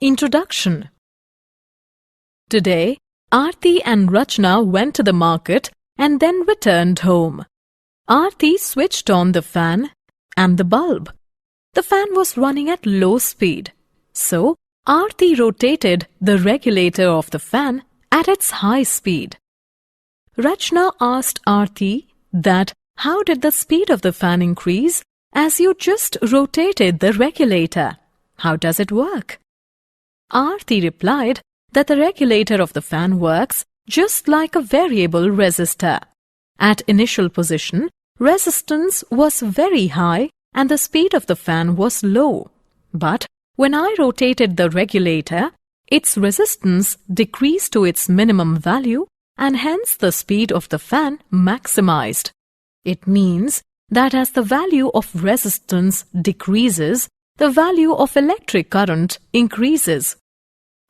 Introduction. Today, Aarti and Rachna went to the market and then returned home. Aarti switched on the fan and the bulb. The fan was running at low speed, so Aarti rotated the regulator of the fan at its high speed. Rachna asked Aarti that how did the speed of the fan increase as you just rotated the regulator? How does it work? Aarti replied that the regulator of the fan works just like a variable resistor. At initial position, resistance was very high and the speed of the fan was low. But when I rotated the regulator, its resistance decreased to its minimum value and hence the speed of the fan maximized. It means that as the value of resistance decreases, the value of electric current increases.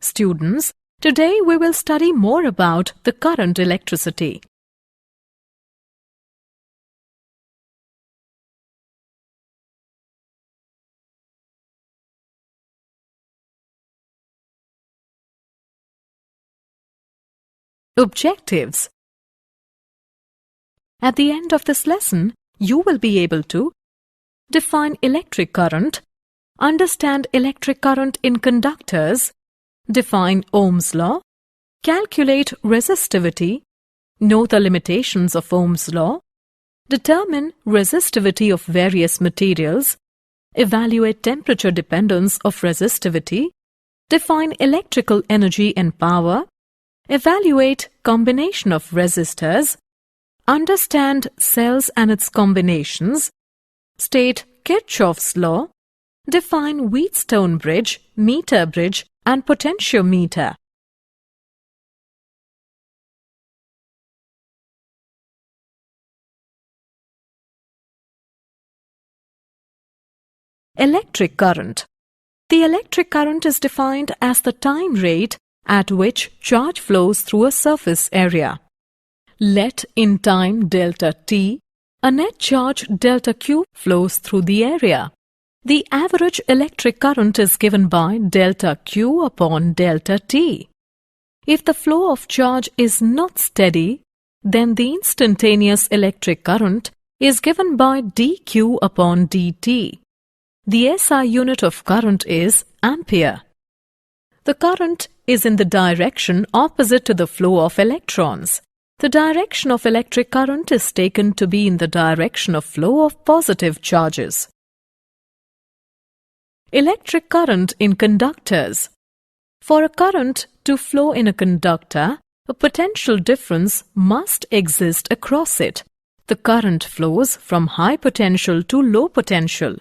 Students, today we will study more about the current electricity. Objectives. At the end of this lesson, you will be able to define electric current, understand electric current in conductors, define Ohm's law, calculate resistivity, know the limitations of Ohm's law, determine resistivity of various materials, evaluate temperature dependence of resistivity, define electrical energy and power, evaluate combination of resistors, understand cells and its combinations, state Kirchhoff's law, define Wheatstone bridge, meter bridge and potentiometer. Electric current. The electric current is defined as the time rate at which charge flows through a surface area. Let in time delta t, a net charge delta q flows through the area. The average electric current is given by delta q upon delta t. If the flow of charge is not steady, then the instantaneous electric current is given by dq upon dt. The SI unit of current is ampere. The current is in the direction opposite to the flow of electrons. The direction of electric current is taken to be in the direction of flow of positive charges. Electric current in conductors. For a current to flow in a conductor, a potential difference must exist across it. The current flows from high potential to low potential.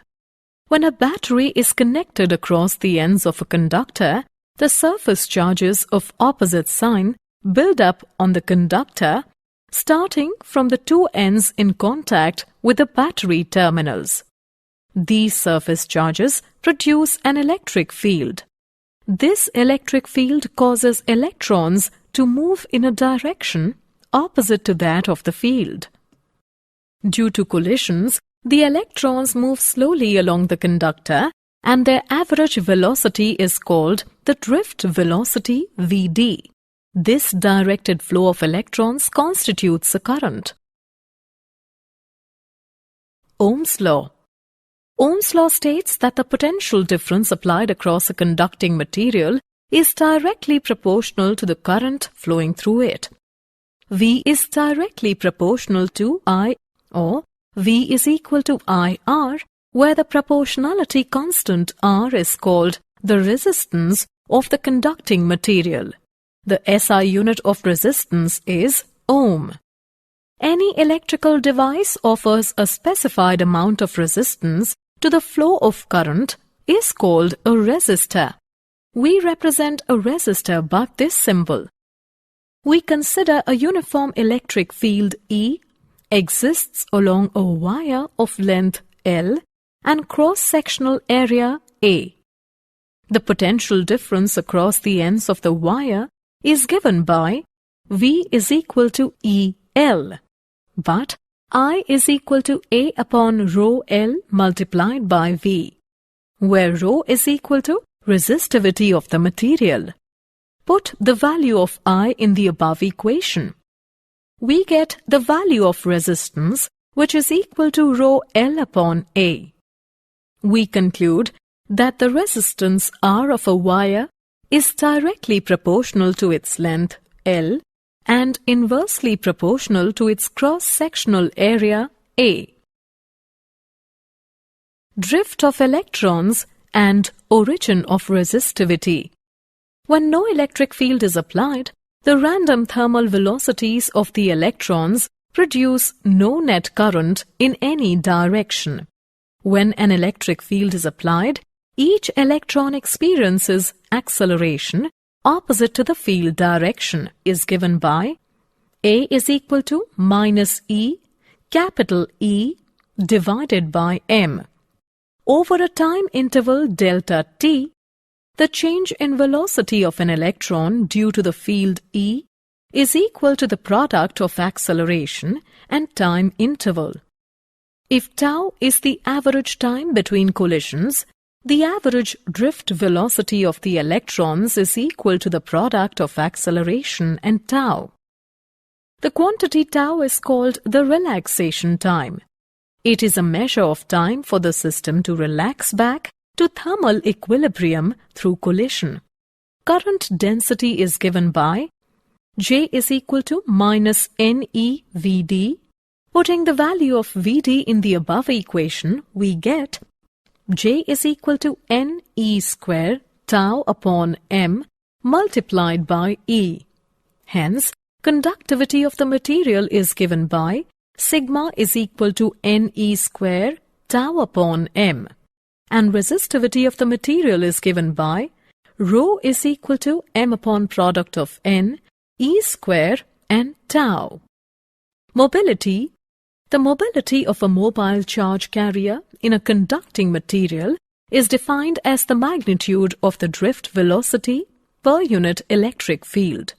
When a battery is connected across the ends of a conductor, the surface charges of opposite sign build up on the conductor, starting from the two ends in contact with the battery terminals. These surface charges produce an electric field. This electric field causes electrons to move in a direction opposite to that of the field. Due to collisions, the electrons move slowly along the conductor and their average velocity is called the drift velocity Vd. This directed flow of electrons constitutes a current. Ohm's law. Ohm's law states that the potential difference applied across a conducting material is directly proportional to the current flowing through it. V is directly proportional to I, or V is equal to IR, where the proportionality constant R is called the resistance of the conducting material. The SI unit of resistance is ohm. Any electrical device offers a specified amount of resistance to the flow of current is called a resistor. We represent a resistor by this symbol. We consider a uniform electric field E exists along a wire of length L and cross-sectional area A. The potential difference across the ends of the wire is given by V is equal to EL, but I is equal to A upon rho L multiplied by V, where rho is equal to Resistivity of the material. Put the value of I in the above equation. We get the value of resistance, which is equal to rho L upon A. We conclude that the resistance R of a wire is directly proportional to its length L and inversely proportional to its cross-sectional area A. Drift of electrons and origin of resistivity. When no electric field is applied, the random thermal velocities of the electrons produce no net current in any direction. When an electric field is applied, each electron experiences acceleration opposite to the field direction is given by A is equal to minus E, capital E, divided by M. Over a time interval delta t, the change in velocity of an electron due to the field E is equal to the product of acceleration and time interval. If tau is the average time between collisions, the average drift velocity of the electrons is equal to the product of acceleration and tau. The quantity tau is called the relaxation time. It is a measure of time for the system to relax back to thermal equilibrium through collision. Current density is given by J is equal to minus NE Vd. Putting the value of Vd in the above equation, we get J is equal to NE square tau upon M multiplied by E. Hence, conductivity of the material is given by sigma is equal to NE square tau upon M. And resistivity of the material is given by rho is equal to M upon product of N, E square and tau. Mobility. The mobility of a mobile charge carrier in a conducting material is defined as the magnitude of the drift velocity per unit electric field.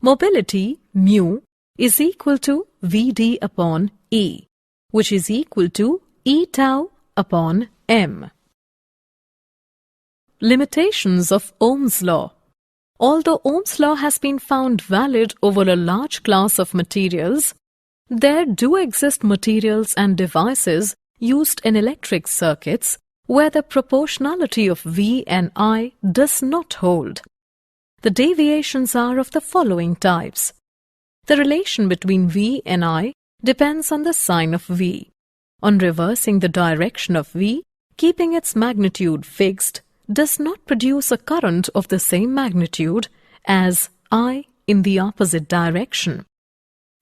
Mobility, mu, is equal to Vd upon E, which is equal to E tau upon M. Limitations of Ohm's law. Although Ohm's law has been found valid over a large class of materials, there do exist materials and devices used in electric circuits where the proportionality of V and I does not hold. The deviations are of the following types. The relation between V and I depends on the sign of V. On reversing the direction of V, keeping its magnitude fixed does not produce a current of the same magnitude as I in the opposite direction.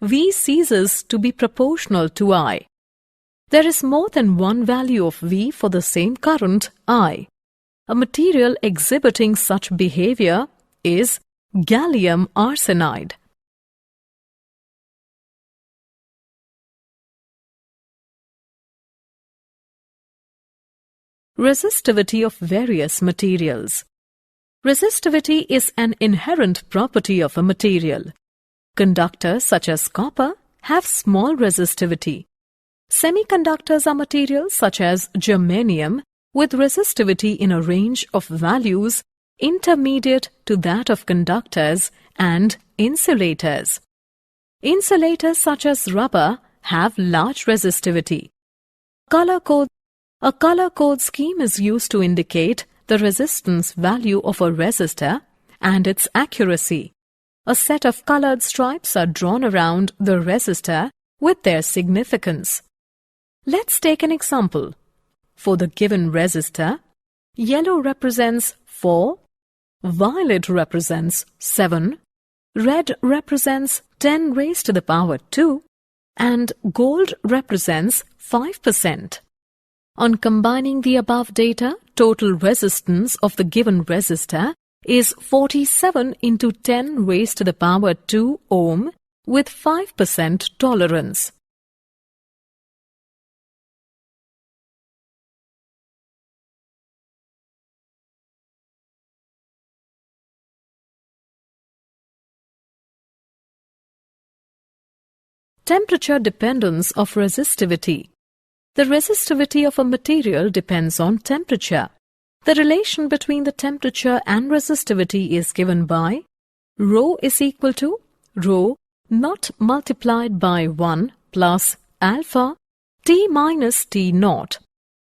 V ceases to be proportional to I. There is more than one value of V for the same current I. A material exhibiting such behavior is gallium arsenide. Resistivity of various materials. Resistivity is an inherent property of a material. Conductors such as copper have small resistivity. Semiconductors are materials such as germanium with resistivity in a range of values intermediate to that of conductors and insulators. Insulators such as rubber have large resistivity. A color code scheme is used to indicate the resistance value of a resistor and its accuracy. A set of colored stripes are drawn around the resistor with their significance. Let's take an example. For the given resistor, yellow represents 4, violet represents 7, red represents 10 raised to the power 2, and gold represents 5%. On combining the above data, total resistance of the given resistor is 47 into 10 raised to the power 2 ohm with 5% tolerance. Temperature dependence of resistivity. The resistivity of a material depends on temperature. The relation between the temperature and resistivity is given by rho is equal to rho naught multiplied by 1 plus alpha T minus T naught,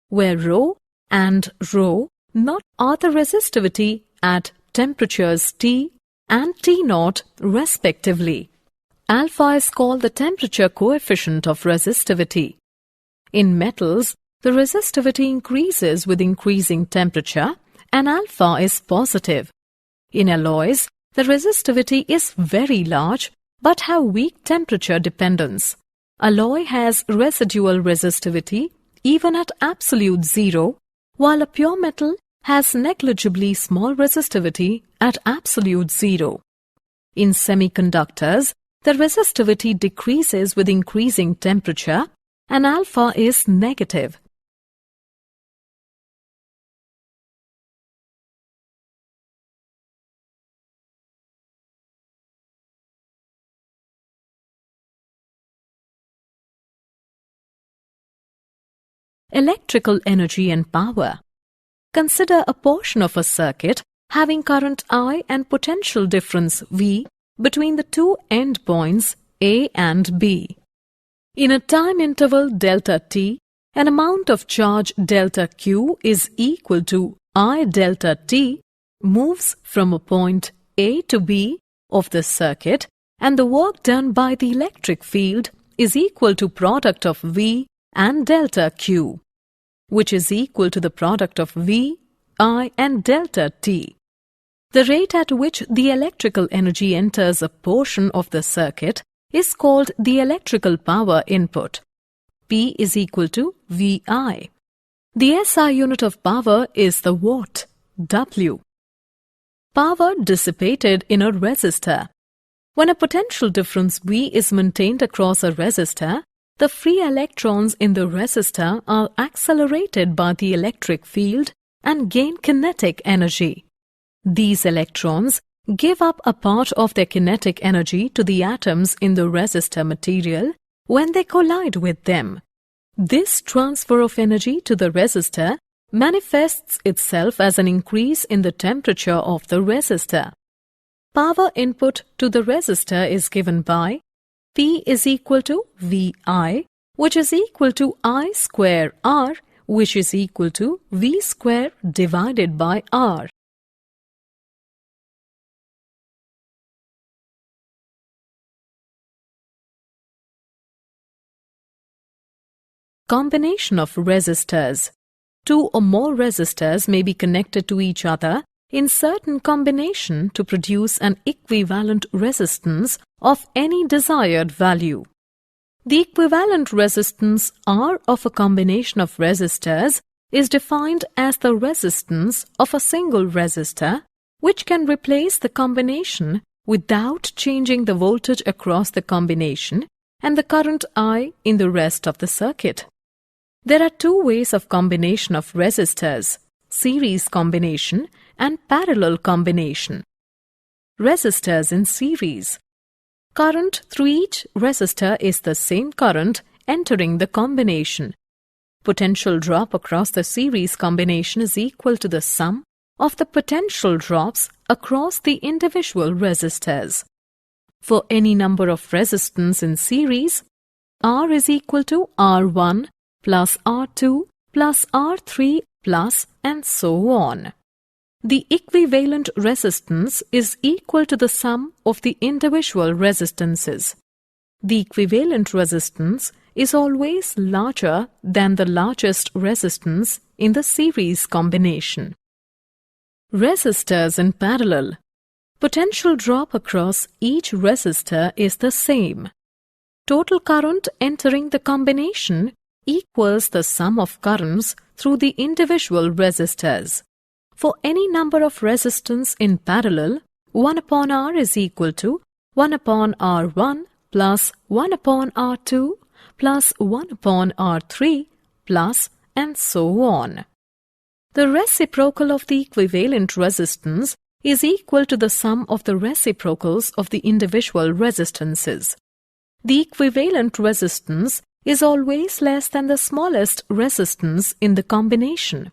where rho and rho naught are the resistivity at temperatures T and T naught respectively. Alpha is called the temperature coefficient of resistivity. In metals, the resistivity increases with increasing temperature and alpha is positive. In alloys, the resistivity is very large but have weak temperature dependence. Alloy has residual resistivity even at absolute zero, while a pure metal has negligibly small resistivity at absolute zero. In semiconductors, the resistivity decreases with increasing temperature and alpha is negative. Electrical energy and power. Consider a portion of a circuit having current I and potential difference V between the two endpoints A and B. In a time interval delta t, an amount of charge delta q is equal to I delta t moves from a point A to B of the circuit, and the work done by the electric field is equal to product of V and delta q, which is equal to the product of V, I and delta t. The rate at which the electrical energy enters a portion of the circuit is called the electrical power input. P is equal to VI. The SI unit of power is the watt, W. Power dissipated in a resistor. When a potential difference V is maintained across a resistor, the free electrons in the resistor are accelerated by the electric field and gain kinetic energy. These electrons give up a part of their kinetic energy to the atoms in the resistor material when they collide with them. This transfer of energy to the resistor manifests itself as an increase in the temperature of the resistor. Power input to the resistor is given by P is equal to VI, which is equal to I square R, which is equal to V square divided by R. Combination of resistors. Two or more resistors may be connected to each other in certain combination to produce an equivalent resistance of any desired value. The equivalent resistance R of a combination of resistors is defined as the resistance of a single resistor, which can replace the combination without changing the voltage across the combination and the current I in the rest of the circuit. There are two ways of combination of resistors: series combination and parallel combination. Resistors in series. Current through each resistor is the same current entering the combination. Potential drop across the series combination is equal to the sum of the potential drops across the individual resistors. For any number of resistance in series, R is equal to R1 plus R2 plus R3 plus and so on. The equivalent resistance is equal to the sum of the individual resistances. The equivalent resistance is always larger than the largest resistance in the series combination. Resistors in parallel. Potential drop across each resistor is the same. Total current entering the combination equals the sum of currents through the individual resistors. For any number of resistance in parallel, 1 upon R is equal to 1 upon R1 plus 1 upon R2 plus 1 upon R3 plus and so on. The reciprocal of the equivalent resistance is equal to the sum of the reciprocals of the individual resistances. The equivalent resistance is always less than the smallest resistance in the combination.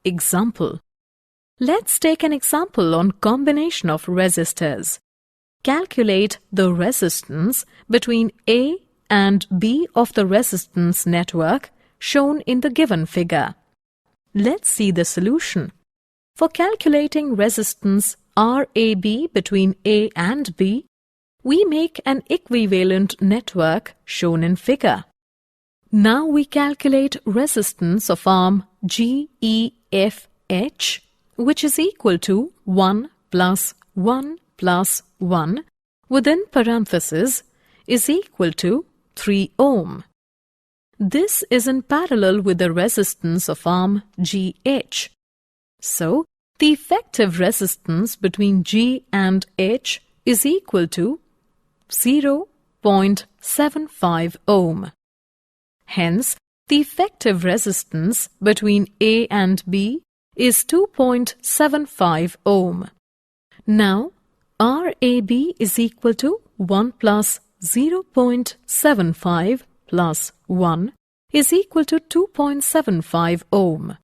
Example. Let's take an example on combination of resistors. Calculate the resistance between A and B of the resistance network shown in the given figure. Let's see the solution. For calculating resistance RAB between A and B, we make an equivalent network shown in figure. Now we calculate resistance of arm GEFH, which is equal to 1 plus 1 plus 1 within parentheses is equal to 3 ohm. This is in parallel with the resistance of arm GH. So, the effective resistance between G and H is equal to 0.75 ohm. Hence, the effective resistance between A and B is 2.75 ohm. Now, RAB is equal to 1 plus 0.75 plus 1 is equal to 2.75 ohm.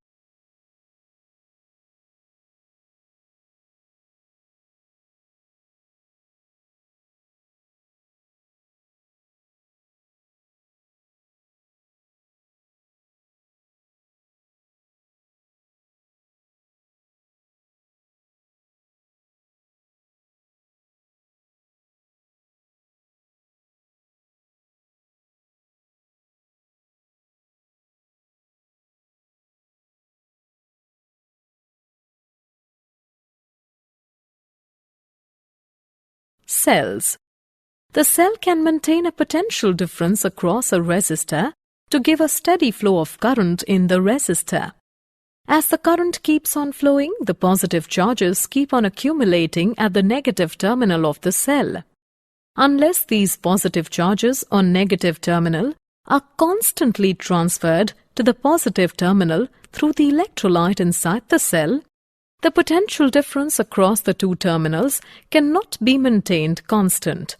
Cells. The cell can maintain a potential difference across a resistor to give a steady flow of current in the resistor. As the current keeps on flowing, the positive charges keep on accumulating at the negative terminal of the cell. Unless these positive charges on negative terminal are constantly transferred to the positive terminal through the electrolyte inside the cell, the potential difference across the two terminals cannot be maintained constant.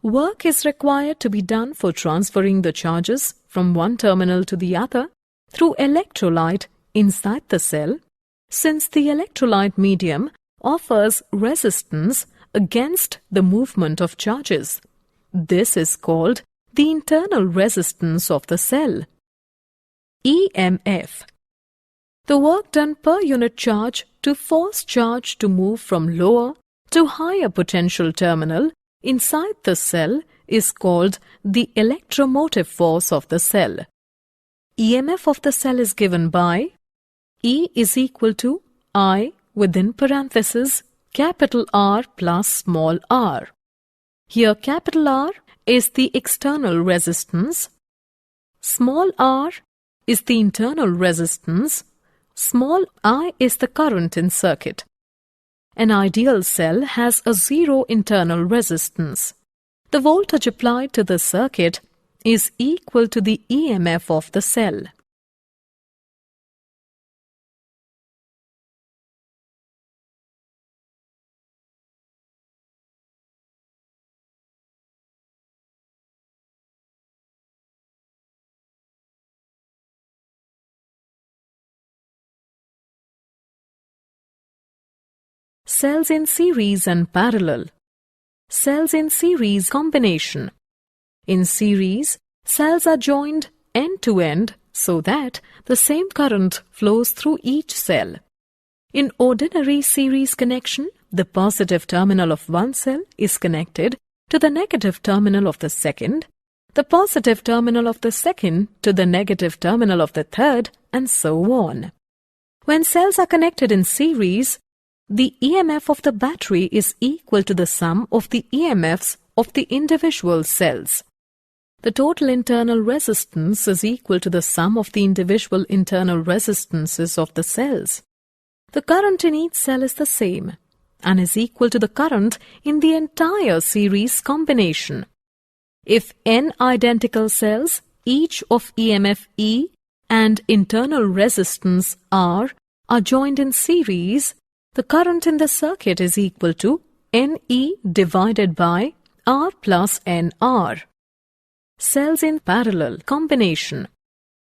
Work is required to be done for transferring the charges from one terminal to the other through electrolyte inside the cell, since the electrolyte medium offers resistance against the movement of charges. This is called the internal resistance of the cell. EMF. The work done per unit charge to force charge to move from lower to higher potential terminal inside the cell is called the electromotive force of the cell. EMF of the cell is given by E is equal to I within parentheses capital R plus small r. Here capital R is the external resistance, small r is the internal resistance, small I is the current in circuit. An ideal cell has a zero internal resistance. The voltage applied to the circuit is equal to the EMF of the cell. Cells in series and parallel. Cells in series combination. In series, cells are joined end to end so that the same current flows through each cell. In ordinary series connection, the positive terminal of one cell is connected to the negative terminal of the second, the positive terminal of the second to the negative terminal of the third, and so on. When cells are connected in series, the EMF of the battery is equal to the sum of the EMFs of the individual cells. The total internal resistance is equal to the sum of the individual internal resistances of the cells. The current in each cell is the same and is equal to the current in the entire series combination. If n identical cells, each of EMF E and internal resistance R, are joined in series, the current in the circuit is equal to NE divided by R plus NR. Cells in parallel combination.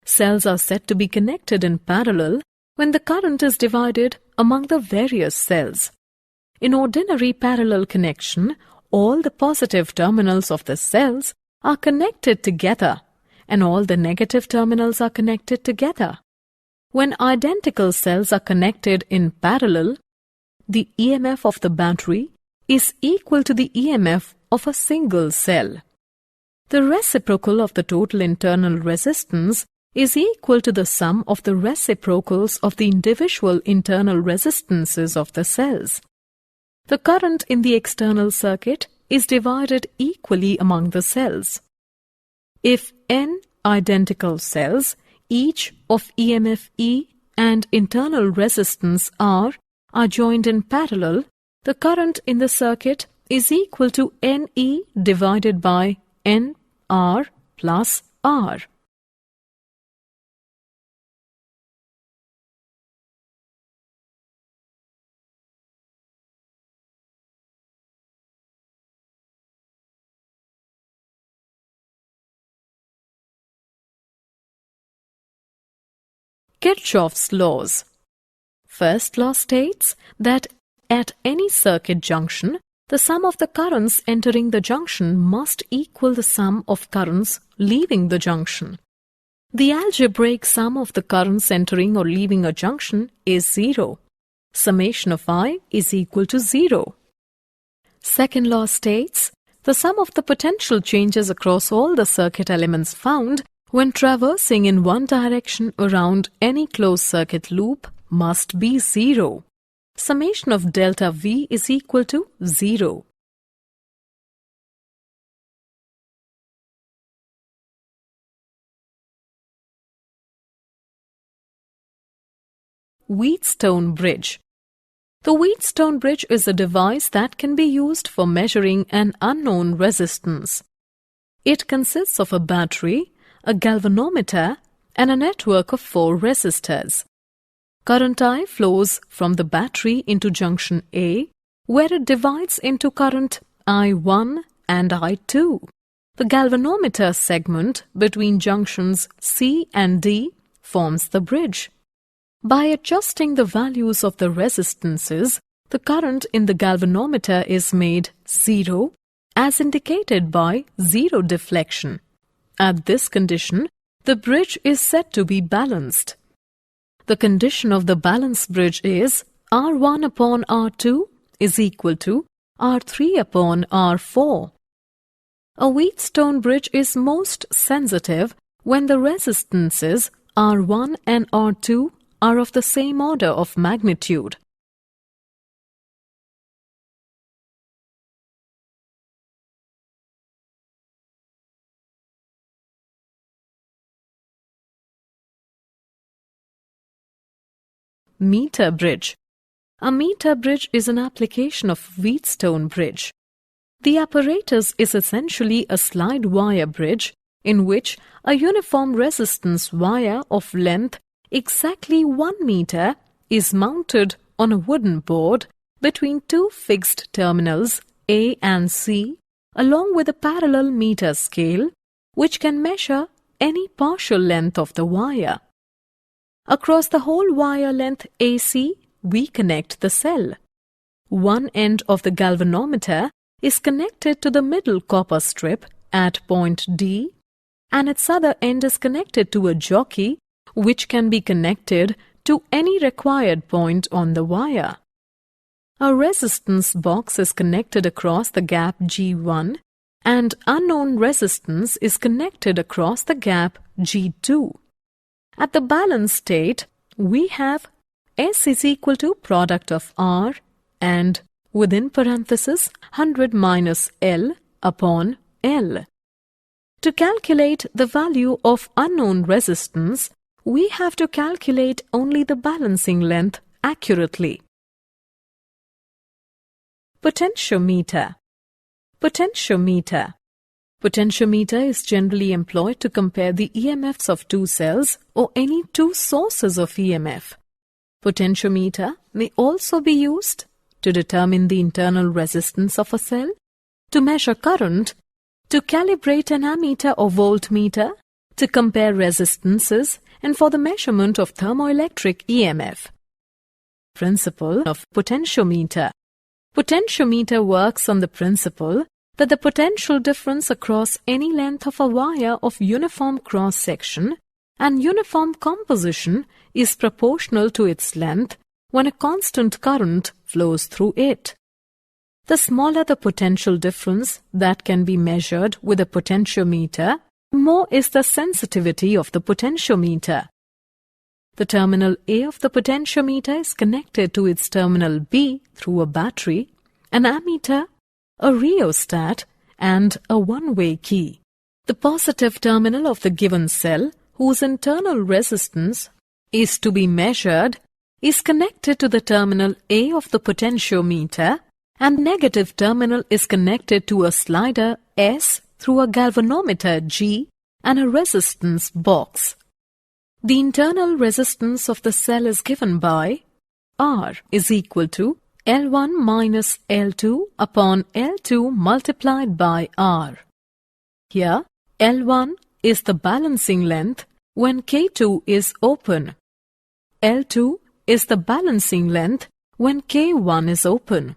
Cells are said to be connected in parallel when the current is divided among the various cells. In ordinary parallel connection, all the positive terminals of the cells are connected together and all the negative terminals are connected together. When identical cells are connected in parallel, the EMF of the battery is equal to the EMF of a single cell. The reciprocal of the total internal resistance is equal to the sum of the reciprocals of the individual internal resistances of the cells. The current in the external circuit is divided equally among the cells. If n identical cells, each of EMF E and internal resistance R, are joined in parallel, the current in the circuit is equal to NE divided by NR plus R. Kirchhoff's laws. First law states that at any circuit junction, the sum of the currents entering the junction must equal the sum of currents leaving the junction. The algebraic sum of the currents entering or leaving a junction is 0. Summation of I is equal to 0. Second law states the sum of the potential changes across all the circuit elements found when traversing in one direction around any closed circuit loop must be 0. Summation of delta V is equal to 0. Wheatstone bridge. The Wheatstone bridge is a device that can be used for measuring an unknown resistance. It consists of a battery, a galvanometer, and a network of 4 resistors. Current I flows from the battery into junction A, where it divides into current I1 and I2. The galvanometer segment between junctions C and D forms the bridge. By adjusting the values of the resistances, the current in the galvanometer is made 0, as indicated by zero deflection. At this condition, the bridge is said to be balanced. The condition of the balanced bridge is R1 upon R2 is equal to R3 upon R4. A Wheatstone bridge is most sensitive when the resistances R1 and R2 are of the same order of magnitude. Meter bridge. A meter bridge is an application of Wheatstone bridge. The apparatus is essentially a slide wire bridge in which a uniform resistance wire of length exactly 1 meter is mounted on a wooden board between 2 fixed terminals A and C, along with a parallel meter scale which can measure any partial length of the wire. Across the whole wire length AC, we connect the cell. One end of the galvanometer is connected to the middle copper strip at point D, and its other end is connected to a jockey which can be connected to any required point on the wire. A resistance box is connected across the gap G1 and unknown resistance is connected across the gap G2. At the balance state, we have S is equal to product of R and within parenthesis 100 minus L upon L. To calculate the value of unknown resistance, we have to calculate only the balancing length accurately. Potentiometer. Potentiometer. Potentiometer is generally employed to compare the EMFs of 2 cells or any 2 sources of EMF. Potentiometer may also be used to determine the internal resistance of a cell, to measure current, to calibrate an ammeter or voltmeter, to compare resistances and for the measurement of thermoelectric EMF. Principle of potentiometer. Potentiometer works on the principle that the potential difference across any length of a wire of uniform cross-section and uniform composition is proportional to its length when a constant current flows through it. The smaller the potential difference that can be measured with a potentiometer, the more is the sensitivity of the potentiometer. The terminal A of the potentiometer is connected to its terminal B through a battery, an ammeter, a rheostat, and a one-way key. The positive terminal of the given cell, whose internal resistance is to be measured, is connected to the terminal A of the potentiometer, and negative terminal is connected to a slider S through a galvanometer G and a resistance box. The internal resistance of the cell is given by R is equal to L1 minus L2 upon L2 multiplied by R. Here, L1 is the balancing length when K2 is open. L2 is the balancing length when K1 is open.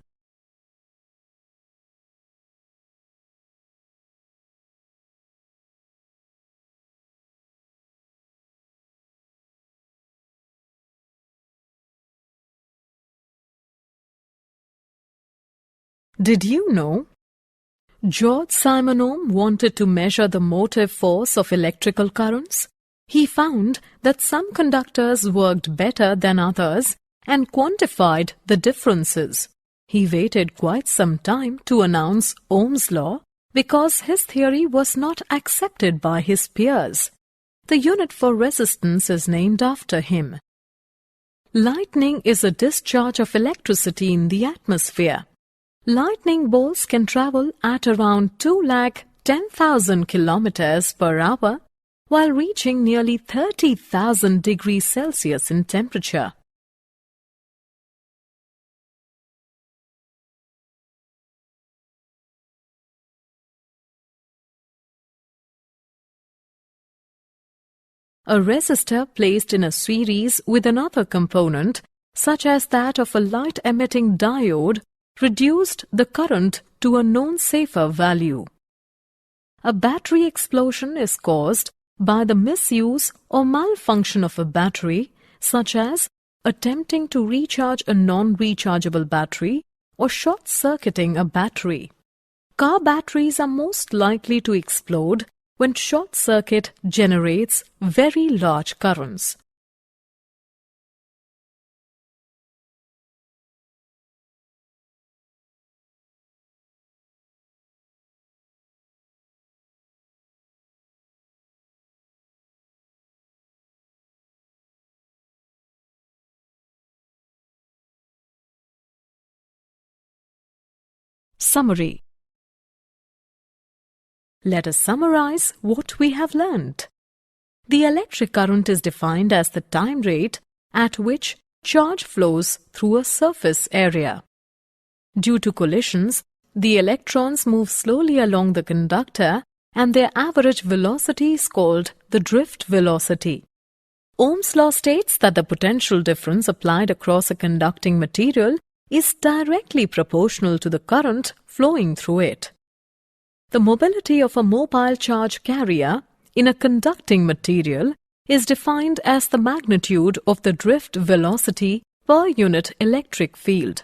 Did you know? George Simonov wanted to measure the motive force of electrical currents. He found that some conductors worked better than others and quantified the differences. He waited quite some time to announce Ohm's law because his theory was not accepted by his peers. The unit for resistance is named after him. Lightning is a discharge of electricity in the atmosphere. Lightning bolts can travel at around 210,000 kilometers per hour while reaching nearly 30,000 degrees Celsius in temperature. A resistor placed in a series with another component, such as that of a light-emitting diode, reduced the current to a known safer value. A battery explosion is caused by the misuse or malfunction of a battery, such as attempting to recharge a non-rechargeable battery or short-circuiting a battery. Car batteries are most likely to explode when short circuit generates very large currents. Summary. Let us summarize what we have learned. The electric current is defined as the time rate at which charge flows through a surface area. Due to collisions, the electrons move slowly along the conductor and their average velocity is called the drift velocity. Ohm's law states that the potential difference applied across a conducting material is directly proportional to the current flowing through it. The mobility of a mobile charge carrier in a conducting material is defined as the magnitude of the drift velocity per unit electric field.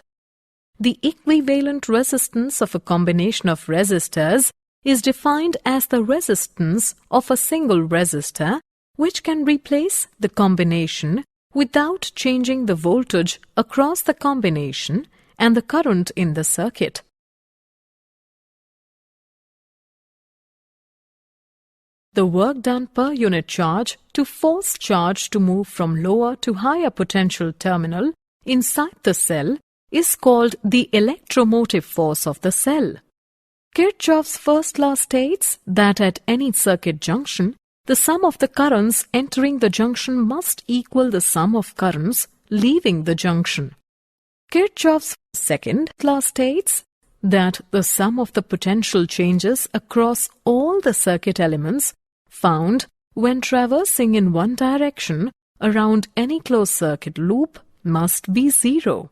The equivalent resistance of a combination of resistors is defined as the resistance of a single resistor, which can replace the combination without changing the voltage across the combination and the current in the circuit. The work done per unit charge to force charge to move from lower to higher potential terminal inside the cell is called the electromotive force of the cell. Kirchhoff's first law states that at any circuit junction, the sum of the currents entering the junction must equal the sum of currents leaving the junction. Kirchhoff's second law states that the sum of the potential changes across all the circuit elements found When traversing in one direction around any closed circuit loop must be 0.